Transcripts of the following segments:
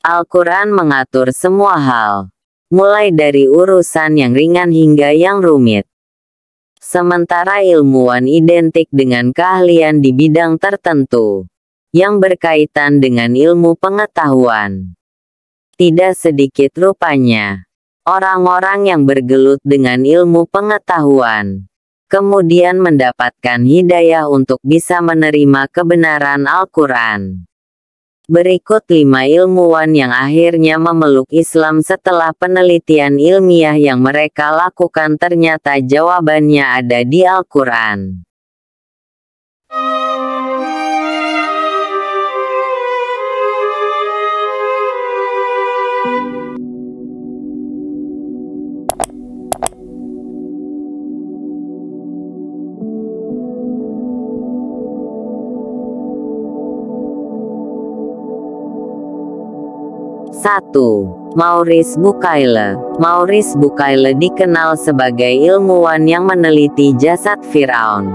Al-Quran mengatur semua hal, mulai dari urusan yang ringan hingga yang rumit. Sementara ilmuwan identik dengan keahlian di bidang tertentu, yang berkaitan dengan ilmu pengetahuan. Tidak sedikit rupanya, orang-orang yang bergelut dengan ilmu pengetahuan, kemudian mendapatkan hidayah untuk bisa menerima kebenaran Al-Quran. Berikut 5 ilmuwan yang akhirnya memeluk Islam setelah penelitian ilmiah yang mereka lakukan, ternyata jawabannya ada di Al-Quran. Satu. Maurice Bucaille. Maurice Bucaille dikenal sebagai ilmuwan yang meneliti jasad Firaun.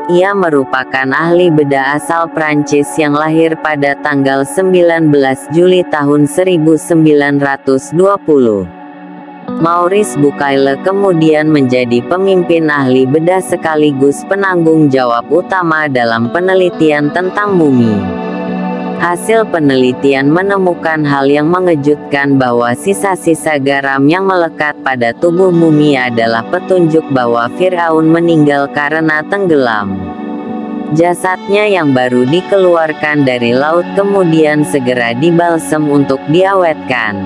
Ia merupakan ahli bedah asal Prancis yang lahir pada tanggal 19 Juli tahun 1920. Maurice Bucaille kemudian menjadi pemimpin ahli bedah sekaligus penanggung jawab utama dalam penelitian tentang mumi. Hasil penelitian menemukan hal yang mengejutkan bahwa sisa-sisa garam yang melekat pada tubuh mumi adalah petunjuk bahwa Firaun meninggal karena tenggelam. Jasadnya yang baru dikeluarkan dari laut kemudian segera dibalsem untuk diawetkan.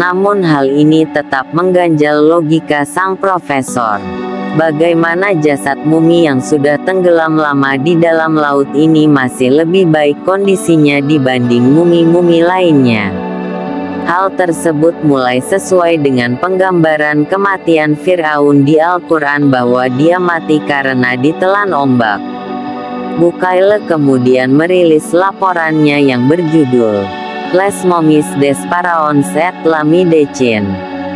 Namun hal ini tetap mengganjal logika sang profesor. Bagaimana jasad mumi yang sudah tenggelam lama di dalam laut ini masih lebih baik kondisinya dibanding mumi-mumi lainnya? Hal tersebut mulai sesuai dengan penggambaran kematian Firaun di Al-Quran bahwa dia mati karena ditelan ombak. Bucaille kemudian merilis laporannya yang berjudul Les Momies des Pharaons et la Médecine,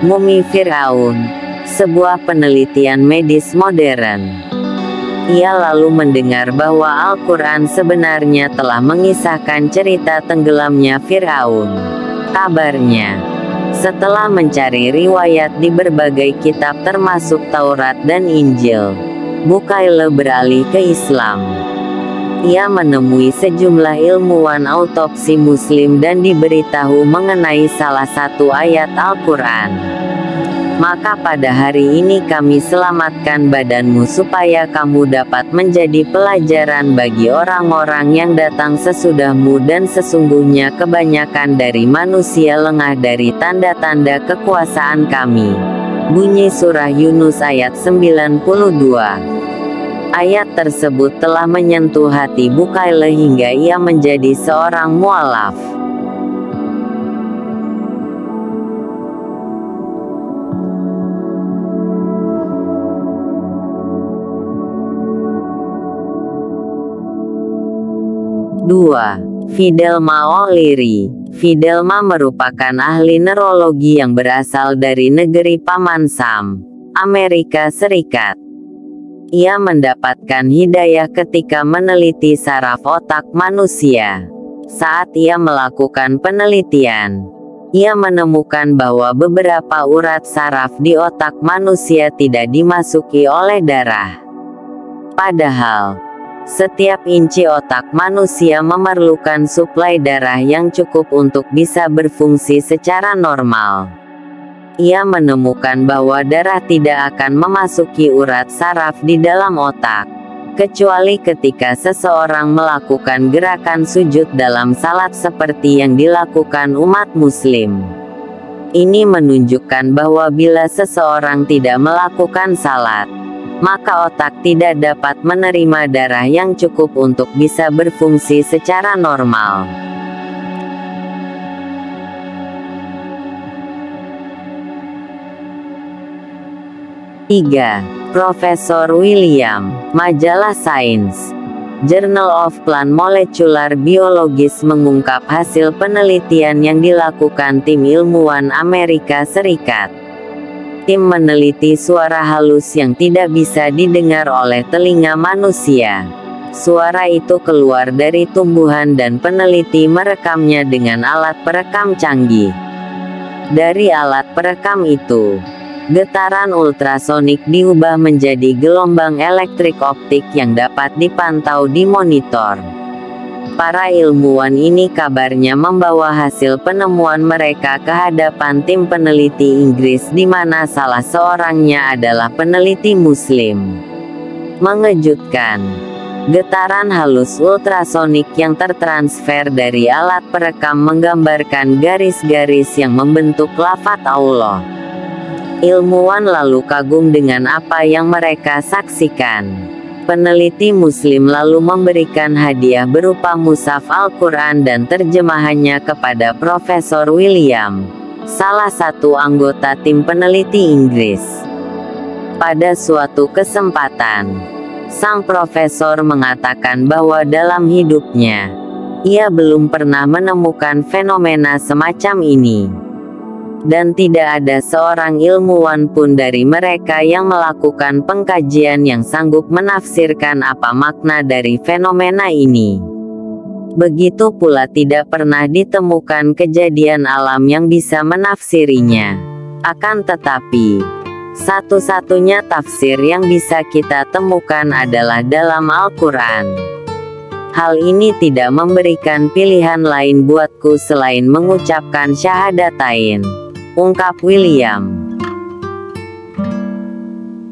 Mumi Firaun, sebuah penelitian medis modern. Ia lalu mendengar bahwa Al-Quran sebenarnya telah mengisahkan cerita tenggelamnya Firaun. Kabarnya, setelah mencari riwayat di berbagai kitab termasuk Taurat dan Injil, Bucaille beralih ke Islam. Ia menemui sejumlah ilmuwan autopsi Muslim dan diberitahu mengenai salah satu ayat Al-Quran. Maka pada hari ini kami selamatkan badanmu supaya kamu dapat menjadi pelajaran bagi orang-orang yang datang sesudahmu, dan sesungguhnya kebanyakan dari manusia lengah dari tanda-tanda kekuasaan kami. Bunyi surah Yunus ayat 92. Ayat tersebut telah menyentuh hati Bucaille hingga ia menjadi seorang mualaf. Dua. Fidelma O'Leary. Fidelma merupakan ahli neurologi yang berasal dari negeri Paman Sam, Amerika Serikat. Ia mendapatkan hidayah ketika meneliti saraf otak manusia. Saat ia melakukan penelitian, ia menemukan bahwa beberapa urat saraf di otak manusia tidak dimasuki oleh darah. Padahal, setiap inci otak manusia memerlukan suplai darah yang cukup untuk bisa berfungsi secara normal. Ia menemukan bahwa darah tidak akan memasuki urat saraf di dalam otak, kecuali ketika seseorang melakukan gerakan sujud dalam salat seperti yang dilakukan umat Muslim. Ini menunjukkan bahwa bila seseorang tidak melakukan salat, maka otak tidak dapat menerima darah yang cukup untuk bisa berfungsi secara normal. Tiga. Profesor William. Majalah Sains, Journal of Plant Molecular Biologist mengungkap hasil penelitian yang dilakukan tim ilmuwan Amerika Serikat. Tim meneliti suara halus yang tidak bisa didengar oleh telinga manusia. Suara itu keluar dari tumbuhan dan peneliti merekamnya dengan alat perekam canggih. Dari alat perekam itu, getaran ultrasonik diubah menjadi gelombang elektrik optik yang dapat dipantau di monitor. Para ilmuwan ini kabarnya membawa hasil penemuan mereka ke hadapan tim peneliti Inggris di mana salah seorangnya adalah peneliti Muslim. Mengejutkan, getaran halus ultrasonik yang tertransfer dari alat perekam menggambarkan garis-garis yang membentuk lafaz Allah. Ilmuwan lalu kagum dengan apa yang mereka saksikan. Peneliti Muslim lalu memberikan hadiah berupa mushaf Al-Quran dan terjemahannya kepada Profesor William, salah satu anggota tim peneliti Inggris. Pada suatu kesempatan, sang profesor mengatakan bahwa dalam hidupnya, ia belum pernah menemukan fenomena semacam ini. Dan tidak ada seorang ilmuwan pun dari mereka yang melakukan pengkajian yang sanggup menafsirkan apa makna dari fenomena ini. Begitu pula tidak pernah ditemukan kejadian alam yang bisa menafsirinya. Akan tetapi, satu-satunya tafsir yang bisa kita temukan adalah dalam Al-Quran. Hal ini tidak memberikan pilihan lain buatku selain mengucapkan syahadatain, ungkap William.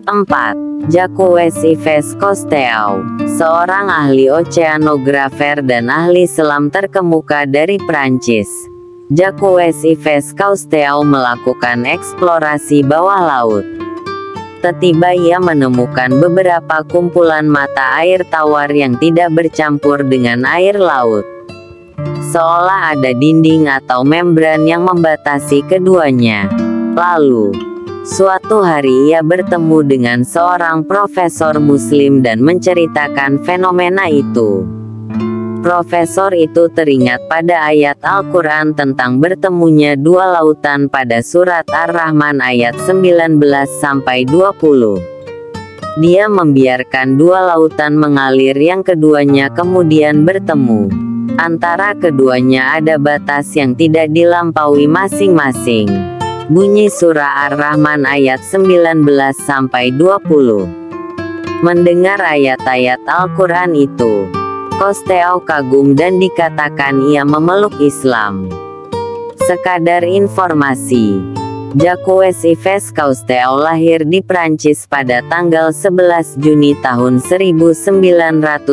4. Jacques Yves Cousteau, seorang ahli oceanografer dan ahli selam terkemuka dari Prancis. Jacques Yves Cousteau melakukan eksplorasi bawah laut. Tiba-tiba ia menemukan beberapa kumpulan mata air tawar yang tidak bercampur dengan air laut. Seolah ada dinding atau membran yang membatasi keduanya. Lalu, suatu hari ia bertemu dengan seorang profesor Muslim dan menceritakan fenomena itu. Profesor itu teringat pada ayat Al-Quran tentang bertemunya dua lautan pada surat Ar-Rahman ayat 19-20. Dia membiarkan dua lautan mengalir yang keduanya kemudian bertemu. Antara keduanya ada batas yang tidak dilampaui masing-masing. Bunyi surah Ar-Rahman ayat 19-20. Mendengar ayat-ayat Al-Quran itu, Cousteau kagum dan dikatakan ia memeluk Islam. Sekadar informasi, Jacques Yves Cousteau lahir di Prancis pada tanggal 11 Juni tahun 1910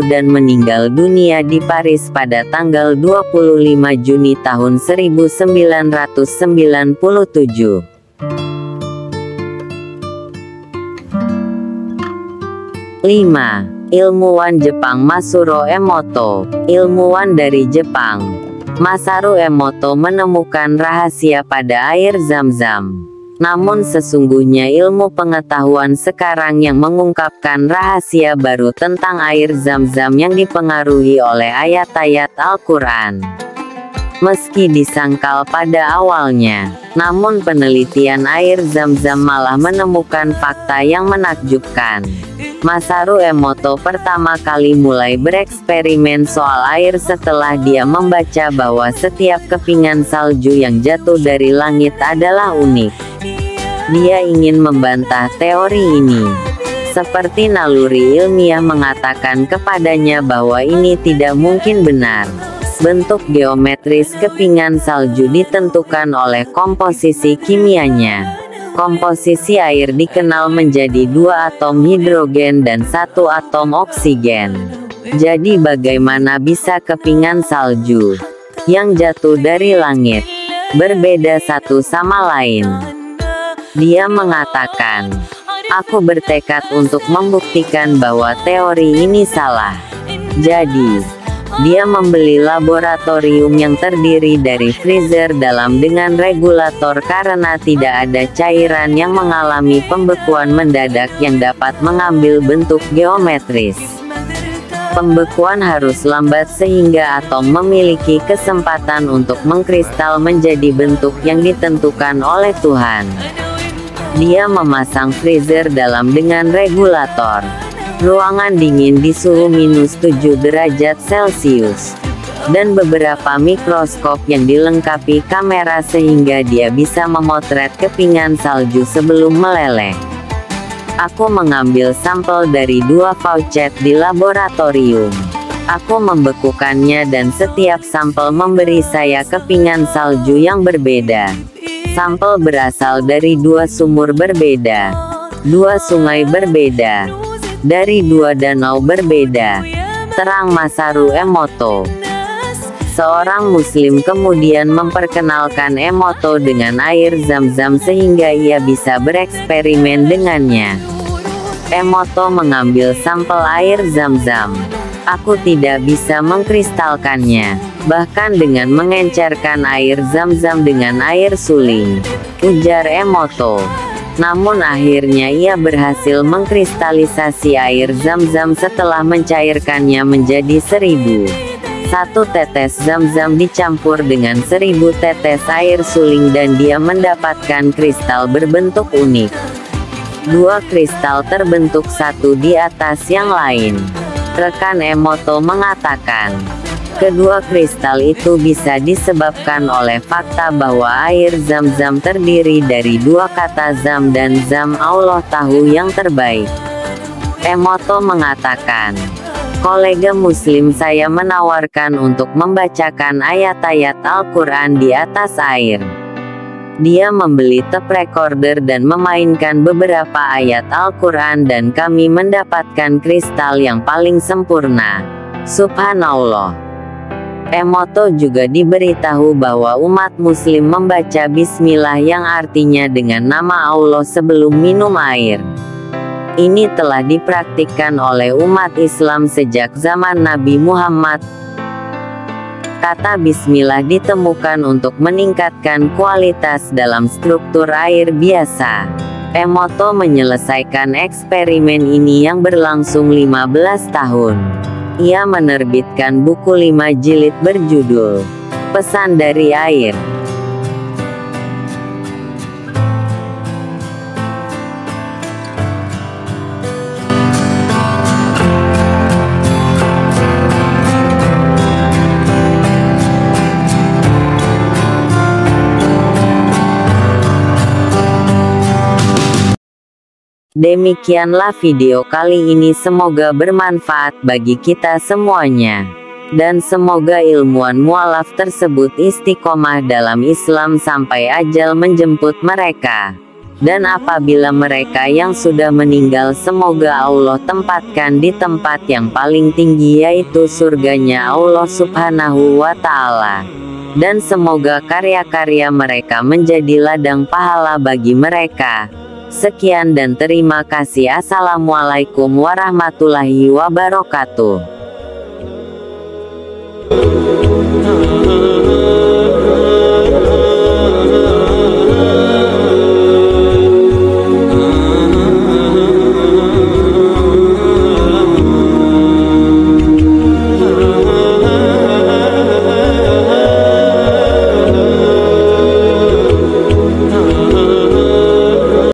dan meninggal dunia di Paris pada tanggal 25 Juni tahun 1997. 5. Ilmuwan Jepang Masaru Emoto, ilmuwan dari Jepang. Masaru Emoto menemukan rahasia pada air Zam-Zam. Namun sesungguhnya ilmu pengetahuan sekarang yang mengungkapkan rahasia baru tentang air Zam-Zam yang dipengaruhi oleh ayat-ayat Al-Quran. Meski disangkal pada awalnya, namun penelitian air Zam-Zam malah menemukan fakta yang menakjubkan. Masaru Emoto pertama kali mulai bereksperimen soal air setelah dia membaca bahwa setiap kepingan salju yang jatuh dari langit adalah unik. Dia ingin membantah teori ini. Seperti naluri ilmiah mengatakan kepadanya bahwa ini tidak mungkin benar. Bentuk geometris kepingan salju ditentukan oleh komposisi kimianya. Komposisi air dikenal menjadi 2 atom hidrogen dan 1 atom oksigen. Jadi bagaimana bisa kepingan salju yang jatuh dari langit berbeda satu sama lain? Dia mengatakan, "Aku bertekad untuk membuktikan bahwa teori ini salah." Jadi, dia membeli laboratorium yang terdiri dari freezer dalam dengan regulator karena tidak ada cairan yang mengalami pembekuan mendadak yang dapat mengambil bentuk geometris. Pembekuan harus lambat sehingga atom memiliki kesempatan untuk mengkristal menjadi bentuk yang ditentukan oleh Tuhan. Dia memasang freezer dalam dengan regulator. ruangan dingin di suhu -7 derajat Celcius, dan beberapa mikroskop yang dilengkapi kamera sehingga dia bisa memotret kepingan salju sebelum meleleh. Aku mengambil sampel dari 2 faucet di laboratorium. Aku membekukannya dan setiap sampel memberi saya kepingan salju yang berbeda. Sampel berasal dari 2 sumur berbeda, 2 sungai berbeda, dari 2 danau berbeda. Terang Masaru Emoto. Seorang muslim kemudian memperkenalkan Emoto dengan air zam-zam sehingga ia bisa bereksperimen dengannya. Emoto mengambil sampel air zam-zam. Aku tidak bisa mengkristalkannya, bahkan dengan mengencerkan air zam-zam dengan air suling, ujar Emoto. Namun akhirnya ia berhasil mengkristalisasi air zam-zam setelah mencairkannya menjadi 1.001 tetes zam-zam dicampur dengan 1.000 tetes air suling dan dia mendapatkan kristal berbentuk unik. 2 kristal terbentuk satu di atas yang lain. Rekan Emoto mengatakan, kedua kristal itu bisa disebabkan oleh fakta bahwa air zam-zam terdiri dari 2 kata zam dan zam. Allah tahu yang terbaik. Emoto mengatakan, kolega muslim saya menawarkan untuk membacakan ayat-ayat Al-Quran di atas air. Dia membeli tape recorder dan memainkan beberapa ayat Al-Quran dan kami mendapatkan kristal yang paling sempurna. Subhanallah. Emoto juga diberitahu bahwa umat muslim membaca bismillah yang artinya dengan nama Allah sebelum minum air. Ini telah dipraktikkan oleh umat Islam sejak zaman Nabi Muhammad. Kata bismillah ditemukan untuk meningkatkan kualitas dalam struktur air biasa. Emoto menyelesaikan eksperimen ini yang berlangsung 15 tahun. Ia menerbitkan buku 5 jilid berjudul Pesan dari Air. Demikianlah video kali ini, semoga bermanfaat bagi kita semuanya. Dan semoga ilmuwan mualaf tersebut istiqomah dalam Islam sampai ajal menjemput mereka. Dan apabila mereka yang sudah meninggal, semoga Allah tempatkan di tempat yang paling tinggi yaitu surganya Allah Subhanahu wa Ta'ala. Dan semoga karya-karya mereka menjadi ladang pahala bagi mereka. Sekian dan terima kasih. Assalamualaikum warahmatullahi wabarakatuh.